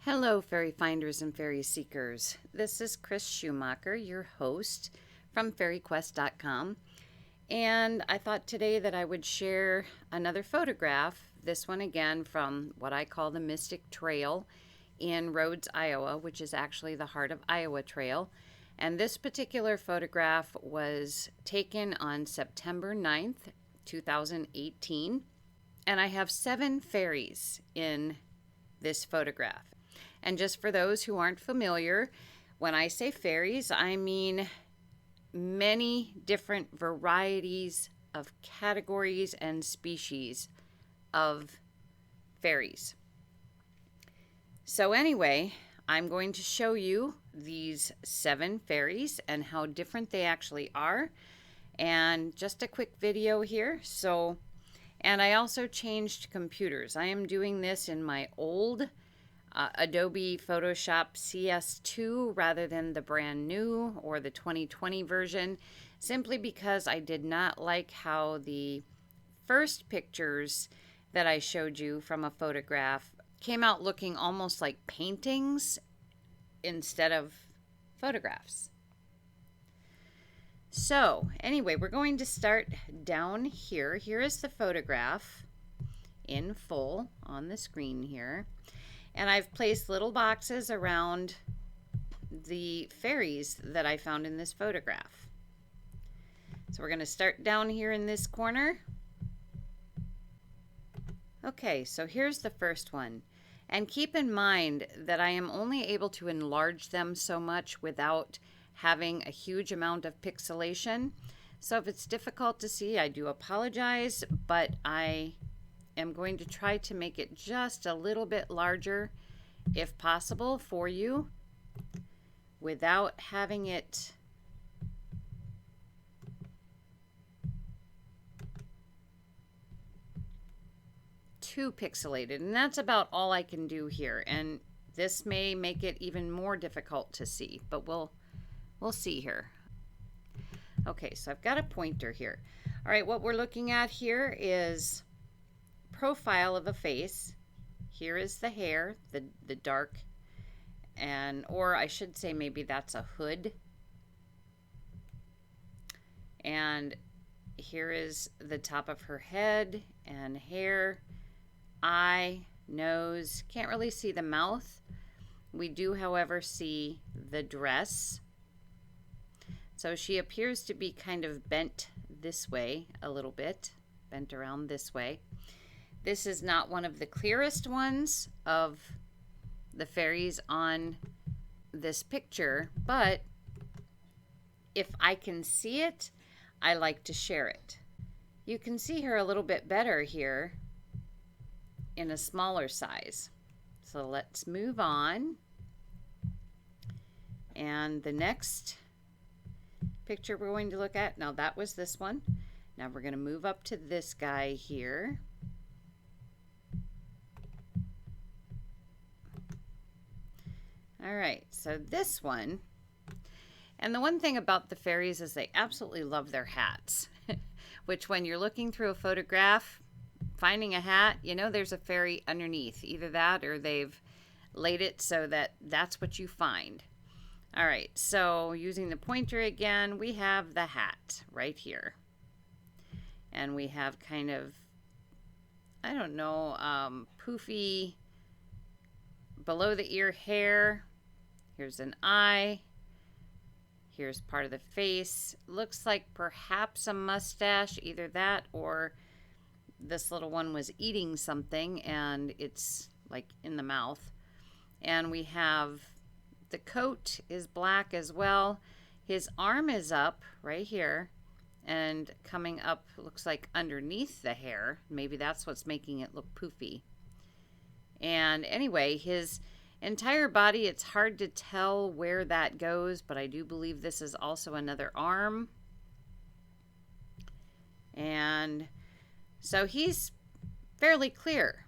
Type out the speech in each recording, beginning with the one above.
Hello, fairy finders and fairy seekers. This is Chris Schumacher, your host from FaerieQuest.com. And I thought today that I would share another photograph, this one again from what I call the Mystic Trail in Rhodes, Iowa, which is actually the Heart of Iowa Trail. And this particular photograph was taken on September 9th, 2018. And I have 7 fairies in this photograph. And just for those who aren't familiar, when I say fairies, I mean many different varieties of categories and species of fairies. So anyway, I'm going to show you these 7 fairies and how different they actually are. And just a quick video here. And I also changed computers. I am doing this in my old Adobe Photoshop CS2 rather than the brand new or the 2020 version, simply because I did not like how the first pictures that I showed you from a photograph came out looking almost like paintings instead of photographs. So anyway, we're going to start down here. Here is the photograph in full on the screen here. And I've placed little boxes around the fairies that I found in this photograph. So we're going to start down here in this corner. Okay, so here's the first one. And keep in mind that I am only able to enlarge them so much without having a huge amount of pixelation. So if it's difficult to see, I do apologize, but I am going to try to make it just a little bit larger if possible for you without having it too pixelated. And that's about all I can do here. And this may make it even more difficult to see, but we'll see here. Okay, so I've got a pointer here. All right, what we're looking at here is profile of a face. Here is the hair, the dark, or I should say maybe that's a hood. And here is the top of her head and hair, eye, nose. Can't really see the mouth. We do, however, see the dress. So she appears to be kind of bent this way a little bit, bent around this way. This is not one of the clearest ones of the fairies on this picture, but if I can see it, I like to share it. You can see her a little bit better here in a smaller size. So let's move on. And the next picture we're going to look at, now that was this one. Now we're going to move up to this guy here. All right, so this one, and the one thing about the fairies is they absolutely love their hats, which when you're looking through a photograph, finding a hat, you know there's a fairy underneath. Either that or they've laid it so that that's what you find. All right, so using the pointer again, we have the hat right here. And we have kind of, I don't know, poofy below the ear hair. Here's an eye. Here's part of the face. Looks like perhaps a mustache, either that or this little one was eating something and it's like in the mouth. And we have the coat is black as well. His arm is up right here and coming up looks like underneath the hair. Maybe that's what's making it look poofy. And anyway, his entire body, it's hard to tell where that goes, but I do believe this is also another arm. And so he's fairly clear.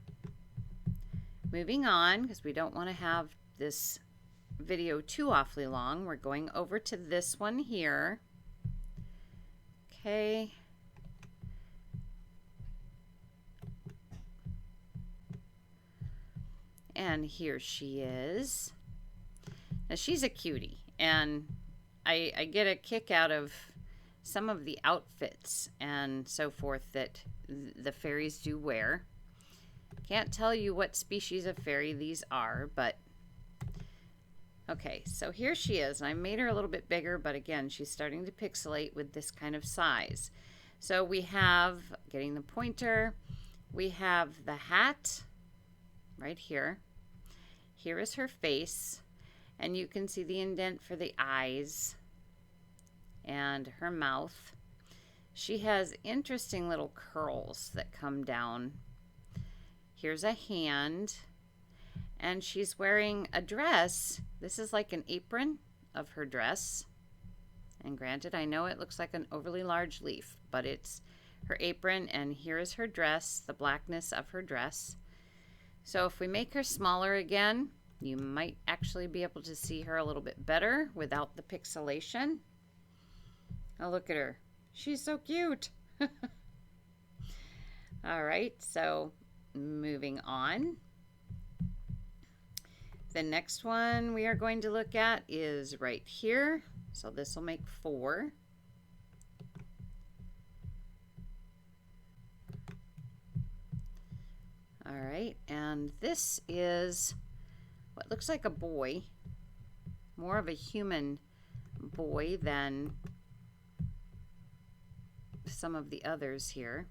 Moving on, because we don't want to have this video too awfully long, we're going over to this one here. Okay. and here she is. Now she's a cutie, and I get a kick out of some of the outfits and so forth that the fairies do wear. Can't tell you what species of fairy these are, but okay, so here she is. I made her a little bit bigger, but again, she's starting to pixelate with this kind of size. So we have, getting the pointer, we have the hat right here. Here is her face, and you can see the indent for the eyes and her mouth. She has interesting little curls that come down. Here's a hand, and she's wearing a dress. This is like an apron of her dress. And granted, I know it looks like an overly large leaf, but it's her apron, and here is her dress, the blackness of her dress. So if we make her smaller again, you might actually be able to see her a little bit better without the pixelation. Oh, look at her. She's so cute. All right, so moving on. The next one we are going to look at is right here. So this will make 4. All right, and this is what looks like a boy, more of a human boy than some of the others here.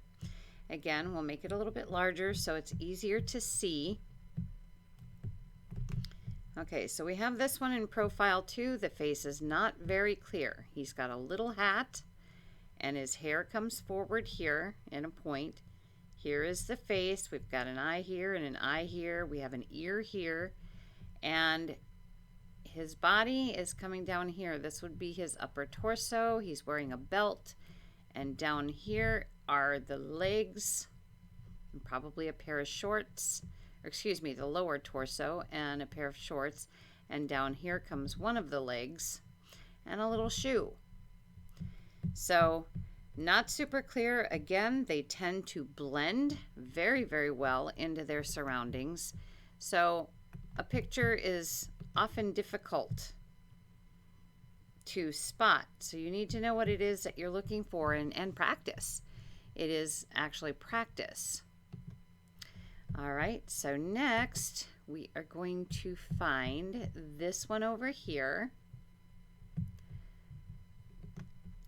Again, we'll make it a little bit larger so it's easier to see. Okay, so we have this one in profile too. The face is not very clear. He's got a little hat, and his hair comes forward here in a point. Here is the face. We've got an eye here and an eye here. We have an ear here, and his body is coming down here. This would be his upper torso. He's wearing a belt, and down here are the legs and probably a pair of shorts. Excuse me, the lower torso and a pair of shorts, and down here comes one of the legs and a little shoe. So not super clear. Again, they tend to blend very, very well into their surroundings. So a picture is often difficult to spot. So you need to know what it is that you're looking for and practice. It is actually practice. All right, so next we are going to find this one over here.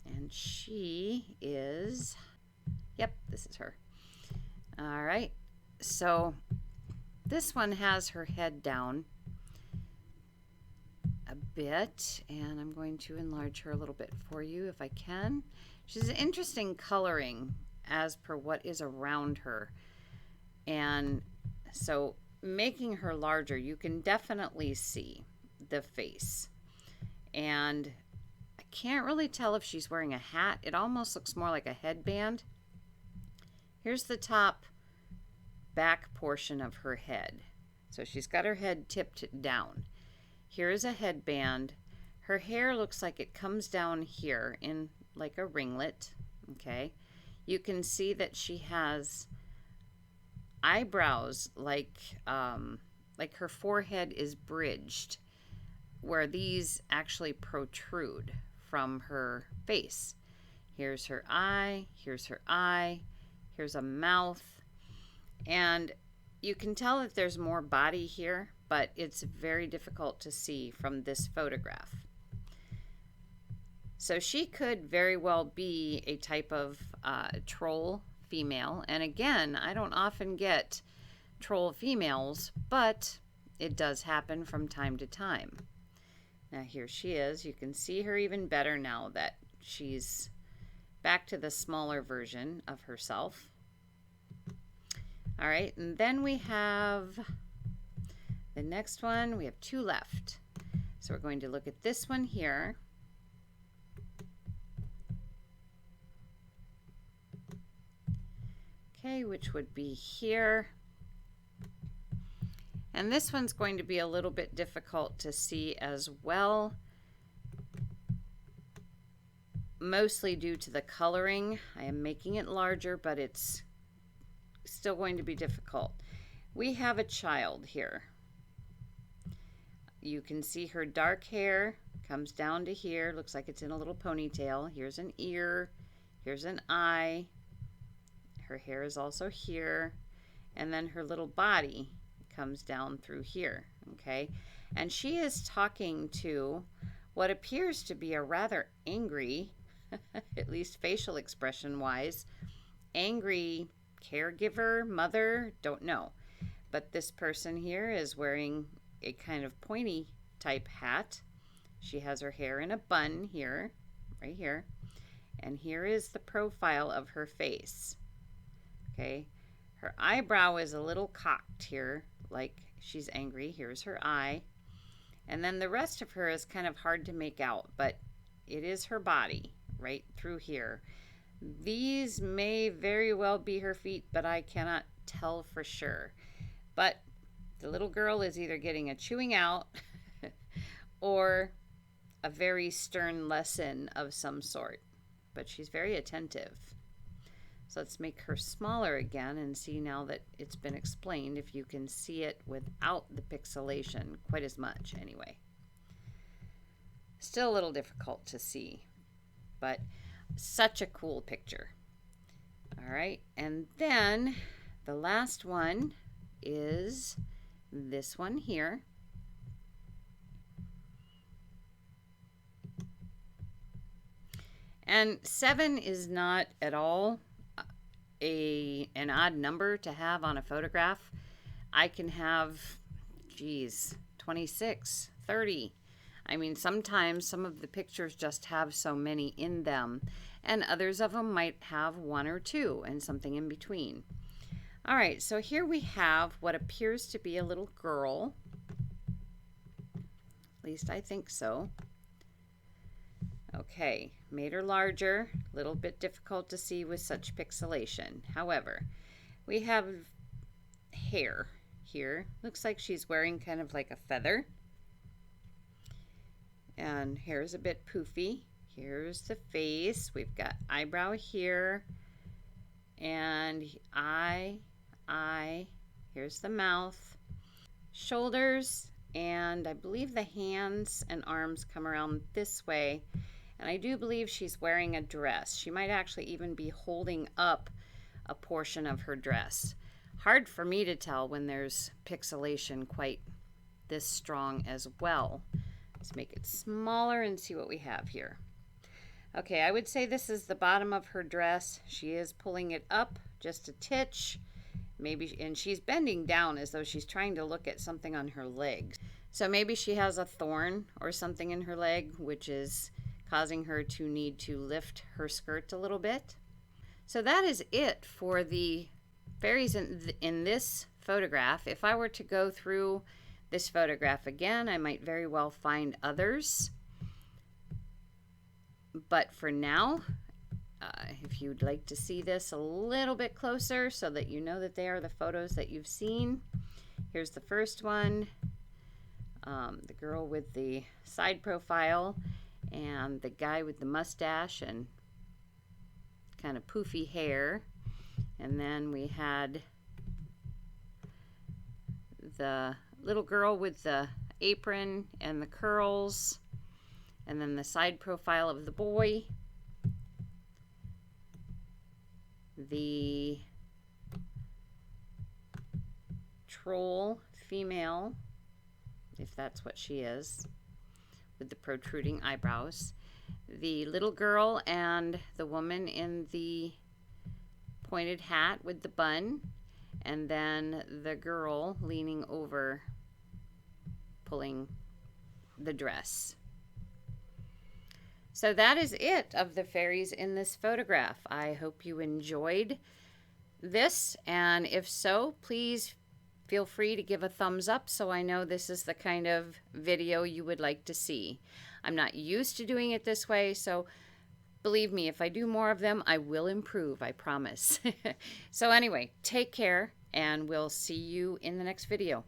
And she is, yep, this is her. All right, so this one has her head down a bit, and I'm going to enlarge her a little bit for you if I can. She's an interesting coloring as per what is around her. And so making her larger, you can definitely see the face. And I can't really tell if she's wearing a hat. It almost looks more like a headband. Here's the top back portion of her head. So she's got her head tipped down. Here is a headband. Her hair looks like it comes down here in like a ringlet. Okay. You can see that she has eyebrows like her forehead is bridged, where these actually protrude from her face. Here's her eye, here's her eye, here's a mouth, and you can tell that there's more body here, but it's very difficult to see from this photograph. So she could very well be a type of troll female. And again, I don't often get troll females, but it does happen from time to time. Now here she is. You can see her even better now that she's back to the smaller version of herself. All right, and then we have the next one. We have 2 left. So we're going to look at this one here. Okay, which would be here. And this one's going to be a little bit difficult to see as well, mostly due to the coloring. I am making it larger, but it's still going to be difficult. We have a child here. You can see her dark hair comes down to here. Looks like it's in a little ponytail. Here's an ear. Here's an eye. Her hair is also here. And then her little body comes down through here, okay? And she is talking to what appears to be a rather angry, at least facial expression wise, angry caregiver, mother, don't know. But this person here is wearing a kind of pointy type hat. She has her hair in a bun here, right here. And here is the profile of her face. Okay, her eyebrow is a little cocked here, like she's angry. Here's her eye. And then the rest of her is kind of hard to make out, but it is her body right through here. These may very well be her feet, but I cannot tell for sure. But the little girl is either getting a chewing out or a very stern lesson of some sort. But she's very attentive. So let's make her smaller again and see now that it's been explained if you can see it without the pixelation quite as much anyway. Still a little difficult to see, but such a cool picture. All right, and then the last one is this one here. And 7 is not at all an odd number to have on a photograph. I can have, 26, 30. I mean, sometimes some of the pictures just have so many in them, and others of them might have 1 or 2 and something in between. All right, so here we have what appears to be a little girl. At least I think so. Okay, made her larger, a little bit difficult to see with such pixelation. However, we have hair here. Looks like she's wearing kind of like a feather. And hair's a bit poofy. Here's the face. We've got eyebrow here. And eye. Here's the mouth. Shoulders. And I believe the hands and arms come around this way. And I do believe she's wearing a dress. She might actually even be holding up a portion of her dress. Hard for me to tell when there's pixelation quite this strong as well. Let's make it smaller and see what we have here. Okay, I would say this is the bottom of her dress. She is pulling it up just a titch. Maybe, and she's bending down as though she's trying to look at something on her leg. So maybe she has a thorn or something in her leg, which is causing her to need to lift her skirt a little bit. So that is it for the fairies in this photograph. If I were to go through this photograph again, I might very well find others. But for now, if you'd like to see this a little bit closer so that you know that they are the photos that you've seen, here's the first one. The girl with the side profile and the guy with the mustache and kind of poofy hair. And then we had the little girl with the apron and the curls, and then the side profile of the boy, the troll female, if that's what she is, with the protruding eyebrows, the little girl and the woman in the pointed hat with the bun, and then the girl leaning over pulling the dress. So that is it of the fairies in this photograph. I hope you enjoyed this, and if so, please feel free to give a thumbs up so I know this is the kind of video you would like to see. I'm not used to doing it this way, so believe me, if I do more of them, I will improve, I promise. So anyway, take care, and we'll see you in the next video.